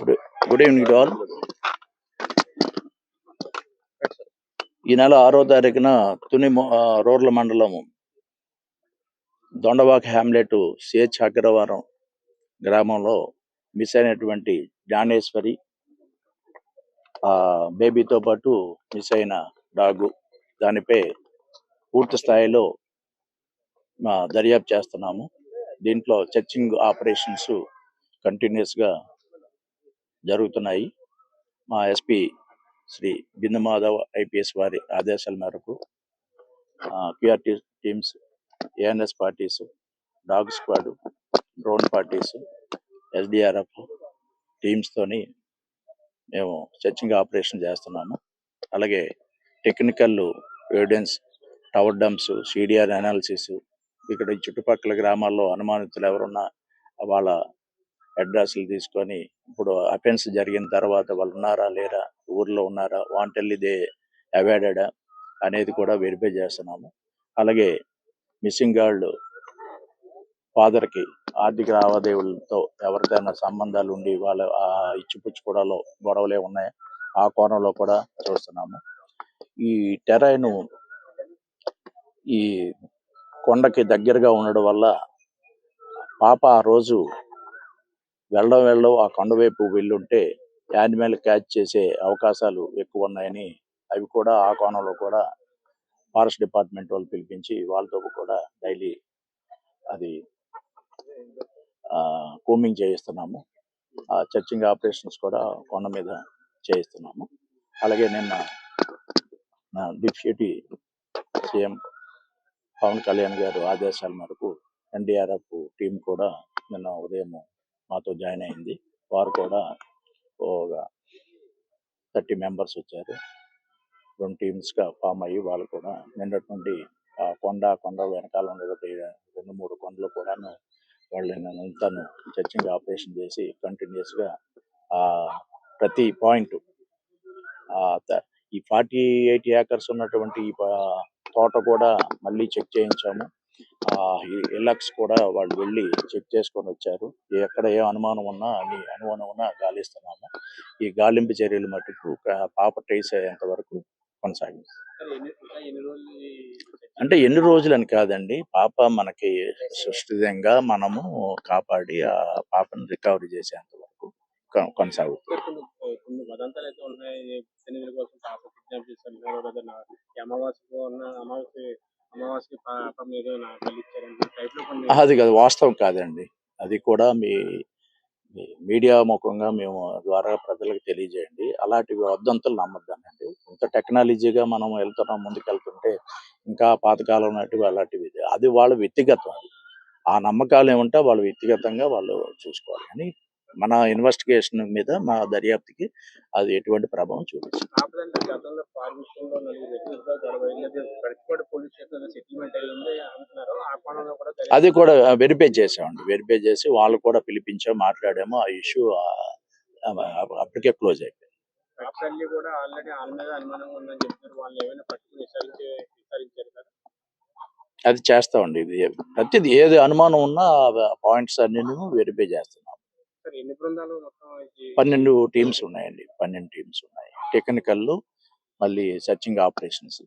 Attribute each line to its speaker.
Speaker 1: Good evening all. ఈ నెల 6వ తారీఖున తుని రూరల్ మండలం దొండవాక హ్యామ్లెట్ సిహెచ్ అగ్రవారం గ్రామంలో మిస్ అయినటువంటి జ్ఞానేశ్వరి బేబీతో పాటు మిస్ అయిన డాగు దానిపై పూర్తి స్థాయిలో దర్యాప్తు చేస్తున్నాము. దీంట్లో సెర్చింగ్ ఆపరేషన్స్ కంటిన్యూస్గా జరుగుతున్నాయి. మా ఎస్పీ శ్రీ బిందు మాధవ్ ఐపీఎస్ వారి ఆదేశాల మేరకు QRT teams, ANS parties, dog squad, drone parties, SDRF టీమ్స్తోని మేము సెర్చింగ్ ఆపరేషన్ చేస్తున్నాము. అలాగే technical evidence, tower dumps, CDR analysis, ఇక్కడ చుట్టుపక్కల గ్రామాల్లో అనుమానితులు ఎవరున్నా వాళ్ళ అడ్రస్లు తీసుకొని ఇప్పుడు అఫెన్స్ జరిగిన తర్వాత వాళ్ళు ఉన్నారా లేరా, ఊర్లో ఉన్నారా, వాంటెల్లి దే అవాయిడెడా అనేది కూడా వెరిఫై చేస్తున్నాము. అలాగే మిస్సింగ్ గర్ల్ ఫాదర్కి ఆర్థిక లావాదేవీలతో ఎవరికైనా సంబంధాలు ఉండి వాళ్ళ ఇచ్చిపుచ్చుకోవడాలో గొడవలే ఉన్నాయి, ఆ కోణంలో కూడా చూస్తున్నాము. ఈ టెరైన్ ఈ కొండకి దగ్గరగా ఉండడం వల్ల పాప ఆ రోజు వెళ్ళడం ఆ కొండ వైపు వెళ్ళుంటే యానిమల్ క్యాచ్ చేసే అవకాశాలు ఎక్కువ ఉన్నాయని, అవి కూడా ఆ కోణంలో కూడా ఫారెస్ట్ డిపార్ట్మెంట్ వాళ్ళు పిలిపించి వాళ్ళతో కూడా డైలీ అది కూమింగ్ చేయిస్తున్నాము. సెర్చింగ్ ఆపరేషన్స్ కూడా కొండ మీద చేయిస్తున్నాము. అలాగే నిన్న నా డిప్యూటీ సీఎం పవన్ కళ్యాణ్ గారు ఆదేశాల మేరకు ఎన్డీఆర్ఎఫ్ టీం కూడా నిన్న ఉదయం మాతో జాయిన్ అయింది. వారు కూడా ఒక 30 మెంబర్స్ వచ్చారు. 2 టీమ్స్గా ఫామ్ అయ్యి వాళ్ళు కూడా నిన్నటి నుండి కొండ వెనకాల ఉండేది 2-3 కొండలు కూడాను వాళ్ళు నిన్నంతాను సెర్చింగ్ ఆపరేషన్ చేసి కంటిన్యూస్గా ప్రతి పాయింట్ ఈ 48 ఏకర్స్ ఉన్నటువంటి తోట కూడా మళ్ళీ చెక్ చేయించాము. ఎలక్స్ కూడా వాళ్ళు వెళ్ళి చెక్ చేసుకొని వచ్చారు. ఎక్కడ ఏ అనుమానం ఉన్నా గాలిస్తున్నాము. ఈ గాలింపు చర్యలు మటుకు పాప ట్రేస్ అయ్యేంత వరకు కొనసాగిస్తాం. అంటే ఎన్ని రోజులు అని కాదండి, పాప మనకి సురక్షితంగా మనము కాపాడి ఆ పాపను రికవరీ చేసేంత వరకు కొనసాగుతుంది. అది కాదు, వాస్తవం కాదండి. అది కూడా మీ మీడియా ముఖంగా మేము ద్వారా ప్రజలకు తెలియజేయండి. అలాంటి వదంతులు నమ్మద్దానండి. ఇంత టెక్నాలజీగా మనం ముందుకు వెళ్తుంటే ఇంకా పాతకాలం నాటివి అలాంటివి, అది వాళ్ళ వ్యక్తిగతం. ఆ నమ్మకాలు ఏమంటే వాళ్ళు వ్యక్తిగతంగా వాళ్ళు చూసుకోవాలి. కానీ మన ఇన్వెస్టిగేషన్ మీద, మా దర్యాప్తుకి అది ఎటువంటి ప్రభావం చూపించదు. అది కూడా వెరిఫై చేసామండి. వెరిఫై చేసి వాళ్ళు కూడా పిలిపించాం, మాట్లాడాము. ఆ ఇష్యూ అప్పటికే క్లోజ్ అయిపోయింది. అది చేస్తామండి. ఇది ప్రతిది ఏది అనుమానం ఉన్నా పాయింట్స్ అన్ని వెరిఫై చేస్తున్నాం. 12 టీమ్స్ ఉన్నాయండి. 12 టీమ్స్ ఉన్నాయి. టెక్నికల్, మళ్ళీ సెర్చింగ్ ఆపరేషన్స్.